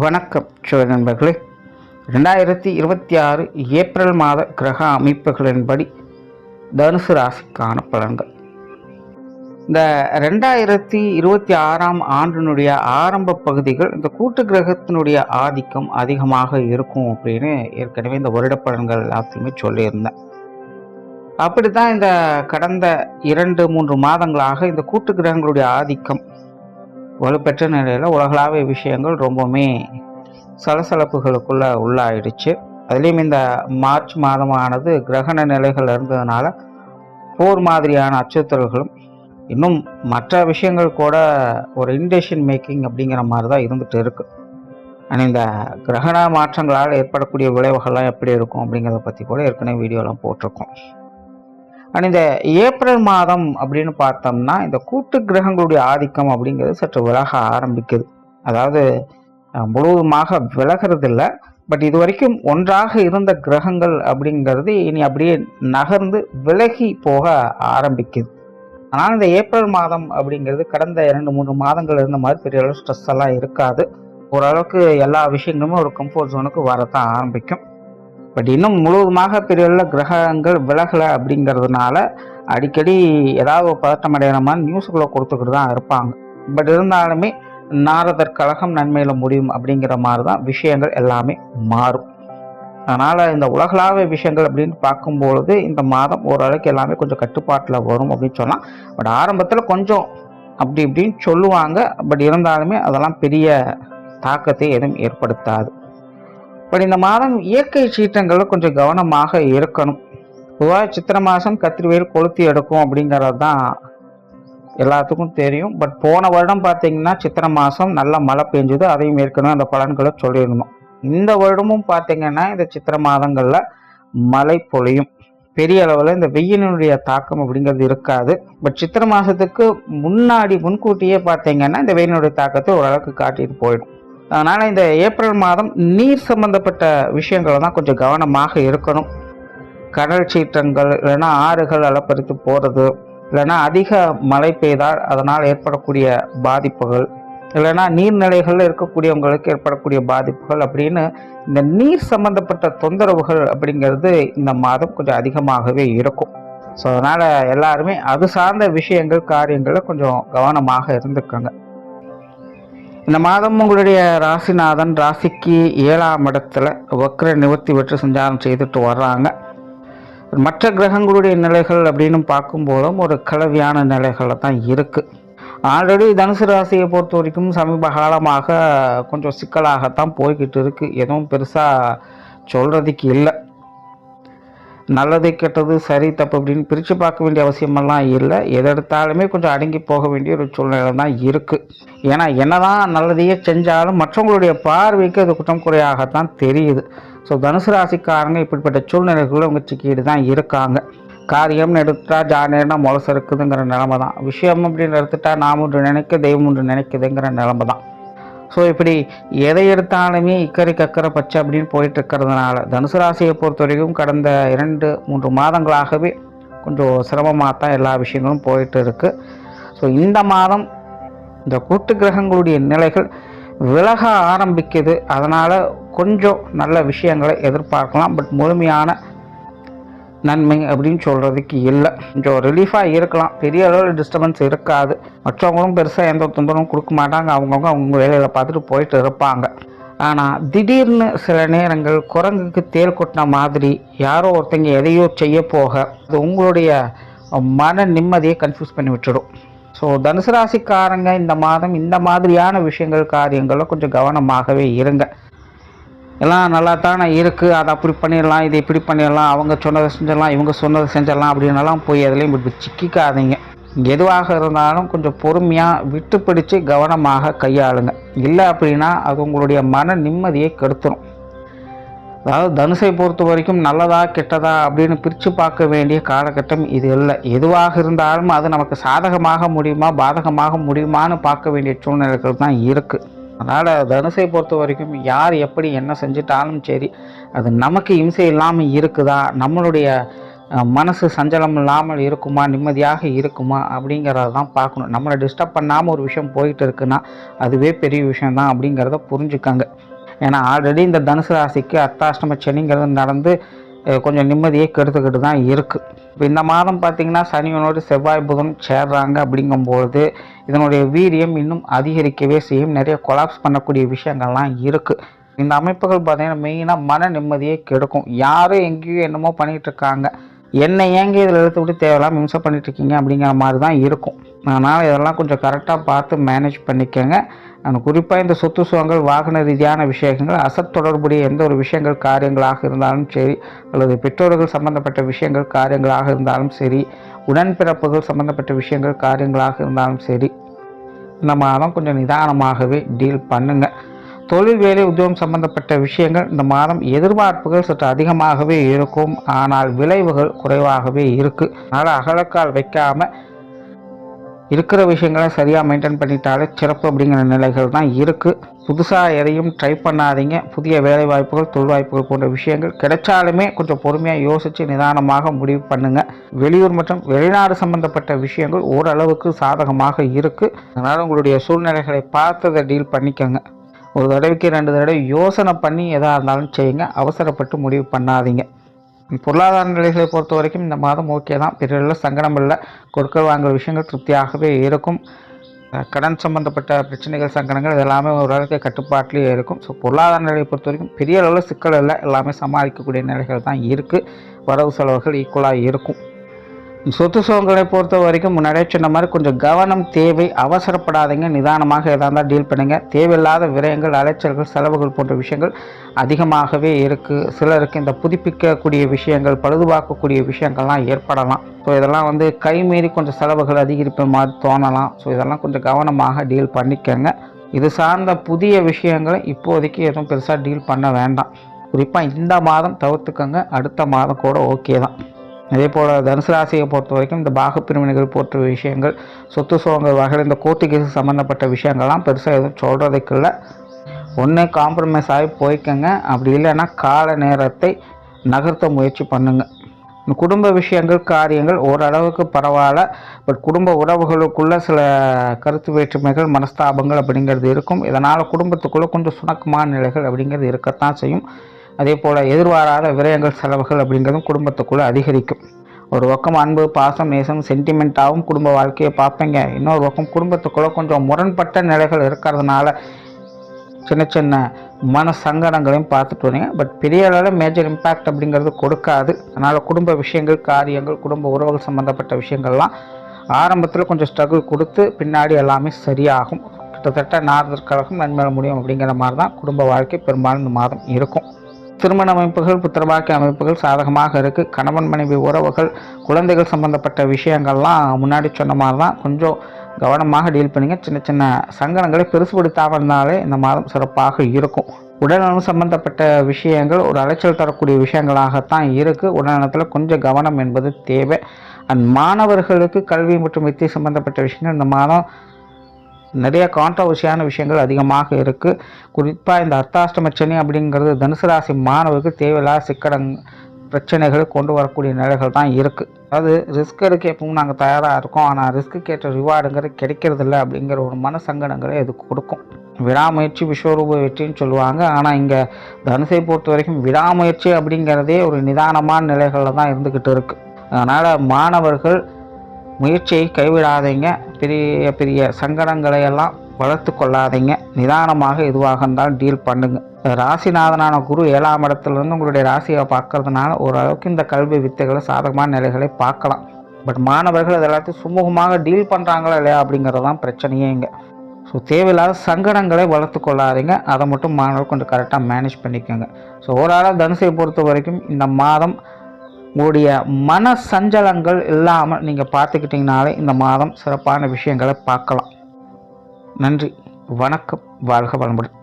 வணக்கம் நண்பர்களே. 2026 ஏப்ரல் மாத கிரக அமைப்புகளின்படி தனுசு ராசிக்கான பலன்கள். இந்த 2026ஆம் ஆண்டினுடைய ஆரம்ப பகுதிகள் இந்த கூட்டு கிரகத்தினுடைய ஆதிக்கம் அதிகமாக இருக்கும் அப்படின்னு ஏற்கனவே இந்த வருட பலன்கள் எல்லாத்தையுமே சொல்லியிருந்தேன். அப்படித்தான் இந்த கடந்த 2-3 மாதங்களாக இந்த கூட்டு கிரகங்களுடைய ஆதிக்கம் வலுப்பெற்ற நிலையில் உலகளாவிய விஷயங்கள் ரொம்பவுமே சலசலப்புகளுக்குள்ள உள்ளாயிடுச்சு. அதுலேயும் இந்த மார்ச் மாதமானது கிரகண நிலைகள் இருந்ததுனால போர் மாதிரியான அச்சுறுத்தல்களும் இன்னும் மற்ற விஷயங்கள் கூட ஒரு இன்டெசிஷன் மேக்கிங் அப்படிங்கிற மாதிரி தான் இருந்துகிட்டு இருக்கு. ஆனால் இந்த கிரகண மாற்றங்களால் ஏற்படக்கூடிய விளைவுகள்லாம் எப்படி இருக்கும் அப்படிங்கிறத பற்றி கூட ஏற்கனவே வீடியோலாம் போட்டிருக்கோம். ஆனால் இந்த ஏப்ரல் மாதம் அப்படின்னு பார்த்தோம்னா இந்த கூட்டு கிரகங்களுடைய ஆதிக்கம் அப்படிங்கிறது சற்று விலக ஆரம்பிக்குது. அதாவது முழுவதுமாக விலகிறது இல்லை, பட் இது வரைக்கும் ஒன்றாக இருந்த கிரகங்கள் அப்படிங்கிறது இனி அப்படியே நகர்ந்து விலகி போக ஆரம்பிக்குது. ஆனால் இந்த ஏப்ரல் மாதம் அப்படிங்கிறது கடந்த 2-3 மாதங்கள் இருந்த மாதிரி பெரிய அளவு ஸ்ட்ரெஸ் எல்லாம் இருக்காது. ஓரளவுக்கு எல்லா விஷயங்களுமே ஒரு கம்ஃபர்ட் ஜோனுக்கு வரத்தான் ஆரம்பிக்கும். பட் இன்னும் முழுவதுமாக பெரிய கிரகங்கள் விலகலை அப்படிங்கிறதுனால அடிக்கடி ஏதாவது ஒரு பதட்டம் அடைகிற மாதிரி நியூஸுக்குள்ளே கொடுத்துக்கிட்டு தான் இருப்பாங்க. பட் இருந்தாலுமே நாரதர் கழகம் நன்மையில் முடியும் அப்படிங்கிற மாதிரி தான் விஷயங்கள் எல்லாமே மாறும். அதனால் இந்த உலகளாவிய விஷயங்கள் அப்படின்னு பார்க்கும்பொழுது இந்த மாதம் ஓரளவுக்கு எல்லாமே கொஞ்சம் கட்டுப்பாட்டில் வரும் அப்படின்னு சொல்லலாம். பட் ஆரம்பத்தில் கொஞ்சம் அப்படி இப்படின்னு சொல்லுவாங்க. பட் இருந்தாலுமே அதெல்லாம் பெரிய தாக்கத்தை எதுவும் ஏற்படுத்தாது. பட் இந்த மாதம் இயற்கை சீற்றங்களில் கொஞ்சம் கவனமாக இருக்கணும். பொதுவாக சித்திரை மாதம் கத்திரிவேல் கொளுத்தி எடுக்கும் அப்படிங்கிறது தான் எல்லாத்துக்கும் தெரியும். பட் போன வருடம் பார்த்தீங்கன்னா சித்திரை மாதம் நல்லா மழை பெஞ்சுது, அதையும் ஏற்கனவே அந்த பலன்களை சொல்லியிருந்தோம். இந்த வருடமும் பார்த்தீங்கன்னா இந்த சித்திரை மாதங்களில் மழை பொழியும். பெரிய அளவில் இந்த வெயிலினுடைய தாக்கம் அப்படிங்கிறது இருக்காது. பட் சித்திரை மாதத்துக்கு முன்கூட்டியே பார்த்தீங்கன்னா இந்த வெயிலினுடைய தாக்கத்தை ஓரளவுக்கு காட்டிட்டு போயிடும். அதனால் இந்த ஏப்ரல் மாதம் நீர் சம்பந்தப்பட்ட விஷயங்களை தான் கொஞ்சம் கவனமாக இருக்கணும். கடல் சீற்றங்கள் இல்லைன்னா ஆறுகள் அலப்பறித்து போகிறது, இல்லைன்னா அதிக மழை பெய்தால் அதனால் ஏற்படக்கூடிய பாதிப்புகள், இல்லைன்னா நீர்நிலைகளில் இருக்கக்கூடியவங்களுக்கு ஏற்படக்கூடிய பாதிப்புகள் அப்படின்னு இந்த நீர் சம்பந்தப்பட்ட தொந்தரவுகள் அப்படிங்கிறது இந்த மாதம் கொஞ்சம் அதிகமாகவே இருக்கும். ஸோ அதனால் எல்லாருமே அது சார்ந்த விஷயங்கள் காரியங்களில் கொஞ்சம் கவனமாக இருந்துக்கோங்க. இந்த மாதம் உங்களுடைய ராசிநாதன் ராசிக்கு 7ஆம் இடத்துல வக்ர நிவர்த்தி பெற்று சஞ்சாரம் செய்துட்டு வர்றாங்க. மற்ற கிரகங்களுடைய நிலைகள் அப்படின்னு பார்க்கும்போதும் ஒரு கலவையான நிலைகளில் தான் இருக்குது. ஆல்ரெடி தனுசு ராசியை பொறுத்த வரைக்கும் சமீப காலமாக கொஞ்சம் சிக்கலாகத்தான் போய்கிட்டு இருக்குது. எதுவும் பெருசாக சொல்கிறதுக்கு இல்லை. நல்லது கெட்டது சரி தப்பு அப்படின்னு பிரித்து பார்க்க வேண்டிய அவசியமெல்லாம் இல்லை. எதை எடுத்தாலுமே கொஞ்சம் அடங்கி போக வேண்டிய ஒரு சூழ்நிலை தான் இருக்குது. ஏன்னா என்னதான் நல்லதையே செஞ்சாலும் மற்றவங்களுடைய பார்வைக்கு அது குற்றம் குறையாகத்தான் தெரியுது. ஸோ தனுசு ராசிக்காரங்க இப்படிப்பட்ட சூழ்நிலைகளும் அவங்க சிக்கிட்டு தான் இருக்காங்க. காரியம்னு எடுத்துட்டா ஜானேனா முளசு இருக்குதுங்கிற நிலைமை தான். விஷயம் அப்படின்னு எடுத்துட்டா நாம் ஒன்று நினைக்க தெய்வம் ஒன்று நினைக்குதுங்கிற நிலைமை தான். ஸோ இப்படி எதை எடுத்தாலுமே இக்கரை கக்கரை பச்சை அப்படின்னு போயிட்டு இருக்கிறதுனால தனுசு ராசியை பொறுத்த வரைக்கும் கடந்த 2-3 மாதங்களாகவே கொஞ்சம் சிரமமாக தான் எல்லா விஷயங்களும் போயிட்டு இருக்கு. ஸோ இந்த மாதம் இந்த கூட்டு கிரகங்களுடைய நிலைகள் விலக ஆரம்பிக்குது. அதனால் கொஞ்சம் நல்ல விஷயங்களை எதிர்பார்க்கலாம். பட் முழுமையான நன்மை அப்படின்னு சொல்கிறதுக்கு இல்லை. கொஞ்சம் ரிலீஃபாக இருக்கலாம். பெரிய அளவில் டிஸ்டர்பன்ஸ் இருக்காது. மற்றவங்களும் பெருசாக எந்த தொந்தரவும் கொடுக்க மாட்டாங்க. அவங்க வேலையில் பார்த்துட்டு போயிட்டு இருப்பாங்க. ஆனால் திடீர்னு சில நேரங்கள் குரங்குக்கு தேல் கொட்டின மாதிரி யாரோ ஒருத்தங்க எதையோ செய்ய போக அது உங்களுடைய மன நிம்மதியை கன்ஃபியூஸ் பண்ணி விட்டுடும். ஸோ தனுசு ராசிக்காரங்க இந்த மாதம் இந்த மாதிரியான விஷயங்கள் காரியங்களில் கொஞ்சம் கவனமாகவே இருங்க. எல்லாம் நல்லா தானே இருக்குது, அதை அப்படி பண்ணிடலாம், இதை இப்படி பண்ணிடலாம், அவங்க சொன்னதை செஞ்சிடலாம், இவங்க சொன்னதை செஞ்சிடலாம் அப்படின்னலாம் போய் எதுலேயும் இப்படி சிக்கிக்காதீங்க. எதுவாக இருந்தாலும் கொஞ்சம் பொறுமையாக விட்டு பிடிச்சு கவனமாக கையாளுங்க. இல்லை அப்படின்னா அது உங்களுடைய மன நிம்மதியை கெடுத்துடும். அதாவது தனுசை பொறுத்த வரைக்கும் நல்லதா கெட்டதா அப்படின்னு பிரித்து பார்க்க வேண்டிய காலகட்டம் இது இல்லை. எதுவாக இருந்தாலும் அது நமக்கு சாதகமாக முடியுமா பாதகமாக முடியுமான்னு பார்க்க வேண்டிய சூழ்நிலைகள் தான் இருக்குது. அதனால் தனுசை பொறுத்த வரைக்கும் யார் எப்படி என்ன செஞ்சிட்டாலும் சரி, அது நமக்கு இம்சை இல்லாமல் இருக்குதா, நம்மளுடைய மனசு சஞ்சலம் இல்லாமல் இருக்குமா, நிம்மதியாக இருக்குமா அப்படிங்கிறத தான் பார்க்கணும். நம்மளை டிஸ்டர்ப் பண்ணாமல் ஒரு விஷயம் போயிட்டு இருக்குன்னா அதுவே பெரிய விஷயந்தான் அப்படிங்கிறத புரிஞ்சுக்காங்க. ஏன்னா ஆல்ரெடி இந்த தனுசு ராசிக்கு அர்த்தாஷ்டம சனிங்கிறது நடந்து கொஞ்சம் நிம்மதியை கெடுத்துக்கிட்டு தான் இருக்குது. இப்போ இந்த மாதம் பார்த்திங்கன்னா சனியனோடு செவ்வாய் புதன் சேர்றாங்க. அப்படிங்கும்பொழுது இதனுடைய வீரியம் இன்னும் அதிகரிக்கவே செய்யும். நிறைய கொலாப்ஸ் பண்ணக்கூடிய விஷயங்கள்லாம் இருக்குது. இந்த அமைப்புகள் பார்த்திங்கன்னா மெயினாக மன நிம்மதியை கெடுக்கும். யாரும் எங்கேயும் என்னமோ பண்ணிகிட்டு இருக்காங்க, என்னை ஏங்க இதில் எழுத்து விட்டு தேவையில்லாமல் இம்சை பண்ணிட்டுருக்கீங்க அப்படிங்கிற மாதிரி தான் இருக்கும். அதனால் இதெல்லாம் கொஞ்சம் கரெக்டாக பார்த்து மேனேஜ் பண்ணிக்கோங்க. குறிப்பாக இந்த சொத்து சுகங்கள், வாகன ரீதியான விஷயங்கள், அசட் தொடர்புடைய எந்த ஒரு விஷயங்கள் காரியங்களாக இருந்தாலும் சரி, அல்லது பெற்றோர்கள் சம்பந்தப்பட்ட விஷயங்கள் காரியங்களாக இருந்தாலும் சரி, உடன்பிறப்புகள் சம்பந்தப்பட்ட விஷயங்கள் காரியங்களாக இருந்தாலும் சரி, இந்த மாதம் கொஞ்சம் நிதானமாகவே டீல் பண்ணுங்கள். தொழில், வேலை, உத்தியோகம் சம்பந்தப்பட்ட விஷயங்கள் இந்த மாதம் எதிர்பார்ப்புகள் சற்று அதிகமாகவே இருக்கும். ஆனால் விளைவுகள் குறைவாகவே இருக்குது. அதனால் அகலக்கால் வைக்காமல் இருக்கிற விஷயங்களை சரியாக மெயின்டைன் பண்ணிட்டாலே சிறப்பு அப்படிங்கிற நிலைகள் தான் இருக்குது. புதுசாக எதையும் ட்ரை பண்ணாதீங்க. புதிய வேலை வாய்ப்புகள், தொழில் வாய்ப்புகள் போன்ற விஷயங்கள் கிடைச்சாலுமே கொஞ்சம் பொறுமையாக யோசித்து நிதானமாக முடிவு பண்ணுங்கள். வெளியூர் மற்றும் வெளிநாடு சம்பந்தப்பட்ட விஷயங்கள் ஓரளவுக்கு சாதகமாக இருக்குது. அதனால் உங்களுடைய சூழ்நிலைகளை பார்த்ததை டீல் பண்ணிக்கோங்க. ஒரு தடவைக்கு 2 தடவை யோசனை பண்ணி எதாக இருந்தாலும் செய்யுங்க. அவசரப்பட்டு முடிவு பண்ணாதீங்க. பொருளாதார நிலைகளை பொறுத்த வரைக்கும் இந்த மாதம் ஓகே தான். பெரிய சங்கடம் இல்லை. கொடுக்கல் வாங்குற விஷயங்கள் திருப்தியாகவே இருக்கும். கடன் சம்பந்தப்பட்ட பிரச்சனைகள், சங்கடங்கள் இதெல்லாமே ஓரளவுக்கு கட்டுப்பாட்டிலேயே இருக்கும். ஸோ பொருளாதார நிலையை பொறுத்த வரைக்கும் பெரிய அளவில் சிக்கல் இல்லை. எல்லாமே சமாளிக்கக்கூடிய நிலைகள் தான் இருக்குது. வரவு செலவுகள் ஈக்குவலாக இருக்கும். சொத்து சுகங்களை பொறுத்த வரைக்கும் முன்னாடியே சொன்ன மாதிரி கொஞ்சம் கவனம் தேவை. அவசரப்படாதீங்க. நிதானமாக எதாக இருந்தால் டீல் பண்ணுங்கள். தேவையில்லாத விரயங்கள், அலைச்சல்கள், செலவுகள் போன்ற விஷயங்கள் அதிகமாகவே இருக்குது. சிலருக்கு இந்த புதுப்பிக்கக்கூடிய விஷயங்கள், பழுதுபார்க்கக்கூடிய விஷயங்கள்லாம் ஏற்படலாம். ஸோ இதெல்லாம் கைமீறி கொஞ்சம் செலவுகள் அதிகரிப்பு மாதிரி தோணலாம். ஸோ இதெல்லாம் கொஞ்சம் கவனமாக டீல் பண்ணிக்கங்க. இது சார்ந்த புதிய விஷயங்களை இப்போதைக்கு எதுவும் பெருசாக டீல் பண்ண வேண்டாம். குறிப்பாக இந்த மாதம் தவிர்த்துக்கங்க. அடுத்த மாதம் கூட ஓகே தான். அதே போல் தனுசு ராசியை பொறுத்த வரைக்கும் இந்த பாகப்பிரிவினைகள் போன்ற விஷயங்கள், சொத்து சுகங்கள் வகையில் இந்த கோர்ட்டு கேஸ் சம்மந்தப்பட்ட விஷயங்கள்லாம் பெருசாக எதுவும் சொல்கிறதுக்கு இல்லை. ஒன்று காம்ப்ரமைஸ் ஆகி போய்க்கங்க. அப்படி இல்லைன்னா கால நேரத்தை நகர்த்த முயற்சி பண்ணுங்கள். குடும்ப விஷயங்கள், காரியங்கள் ஓரளவுக்கு பரவாயில்ல. பட் குடும்ப உறவுகளுக்குள்ளே சில கருத்து வேற்றுமைகள், மனஸ்தாபங்கள் அப்படிங்கிறது இருக்கும். இதனால் குடும்பத்துக்குள்ளே கொஞ்சம் சுணக்கமான நிலைகள் அப்படிங்கிறது இருக்கத்தான் செய்யும். அதே போல் எதிர்பாராத விரயங்கள், செலவுகள் அப்படிங்கிறதும் குடும்பத்துக்குள்ளே அதிகரிக்கும். ஒரு பக்கம் அன்பு, பாசம், நேசம், சென்டிமெண்ட்டாகவும் குடும்ப வாழ்க்கையை பார்ப்பீங்க. இன்னொரு பக்கம் குடும்பத்துக்குள்ளே கொஞ்சம் முரண்பட்ட நிலைகள் இருக்கிறதுனால சின்ன சின்ன மன சங்கடங்களையும் பார்த்துட்டு வரீங்க. பட் பெரிய அளவில் மேஜர் இம்பேக்ட் அப்படிங்கிறது கொடுக்காது. அதனால் குடும்ப விஷயங்கள், காரியங்கள், குடும்ப உறவுகள் சம்மந்தப்பட்ட விஷயங்கள்லாம் ஆரம்பத்தில் கொஞ்சம் ஸ்ட்ரகிள் கொடுத்து பின்னாடி எல்லாமே சரியாகும். கிட்டத்தட்ட நார்தற்கழகம் நன்மையில முடியும் அப்படிங்கிற மாதிரி தான் குடும்ப வாழ்க்கை பெரும்பாலும் இந்த மாதம் இருக்கும். திருமண அமைப்புகள், புத்திரபாக்கிய அமைப்புகள் சாதகமாக இருக்குது. கணவன் மனைவி உறவுகள், குழந்தைகள் சம்பந்தப்பட்ட விஷயங்கள்லாம் முன்னாடி சொன்ன மாதிரி தான் கொஞ்சம் கவனமாக டீல் பண்ணிங்க. சின்ன சின்ன சங்கடங்களை பெருசுபடுத்தாமல் இருந்தாலே இந்த மாதம் சிறப்பாக இருக்கும். உடல்நலம் சம்பந்தப்பட்ட விஷயங்கள் ஒரு அலைச்சல் தரக்கூடிய விஷயங்களாகத்தான் இருக்குது. உடல்நலத்தில் கொஞ்சம் கவனம் என்பது தேவை. மாணவர்களுக்கு கல்வி மற்றும் வித்தை சம்பந்தப்பட்ட விஷயங்கள் இந்த மாதம் நிறைய கான்ட்ரவர்சியான விஷயங்கள் அதிகமாக இருக்குது. குறிப்பாக இந்த அர்த்தாஷ்டம சனி அப்படிங்கிறது தனுசு ராசி மாணவருக்கு தேவையில்லாத பிரச்சனைகளை கொண்டு வரக்கூடிய நிலைகள் தான் இருக்குது. அதாவது ரிஸ்க் எடுக்க எப்பவும் நாங்கள் தயாராக இருக்கோம், ஆனால் ரிஸ்க்கு ஏற்ற ரிவார்டுங்கிறது கிடைக்கிறதில்ல அப்படிங்கிற ஒரு மன சங்கடங்களை இது கொடுக்கும். விடாமுயற்சி விஸ்வரூப வெற்றின்னு சொல்லுவாங்க. ஆனால் இங்கே தனுசை பொறுத்த வரைக்கும் விடாமுயற்சி அப்படிங்கிறதே ஒரு நிதானமான நிலைகளில் தான் இருந்துக்கிட்டு இருக்குது. அதனால் மாணவர்கள் முயற்சியை கைவிடாதீங்க. பெரிய பெரிய சங்கடங்களை எல்லாம் வளர்த்து கொள்ளாதீங்க. நிதானமாக எதுவாக இருந்தாலும் டீல் பண்ணுங்க. ராசிநாதனான குரு 7ஆம் இடத்துலேருந்து உங்களுடைய ராசியை பார்க்கறதுனால ஓரளவுக்கு இந்த கல்வி வித்தைகளை சாதகமான நிலைகளை பார்க்கலாம். பட் மாணவர்கள் இது எல்லாத்தையும் சுமூகமாக டீல் பண்ணுறாங்களா இல்லையா அப்படிங்கிறது தான் பிரச்சனையே இங்கே. ஸோ தேவையில்லாத சங்கடங்களை வளர்த்து கொள்ளாதீங்க. அதை மட்டும் மாணவர்கள் கொஞ்சம் கரெக்டாக மேனேஜ் பண்ணிக்கோங்க. ஸோ ஓவராலாக தனுசை பொறுத்த வரைக்கும் இந்த மாதம் உங்களுடைய மன சஞ்சலங்கள் இல்லாமல் நீங்கள் பார்த்துக்கிட்டிங்கனாலே இந்த மாதம் சிறப்பான விஷயங்களை பார்க்கலாம். நன்றி, வணக்கம், வாழ்க வளமுடன்.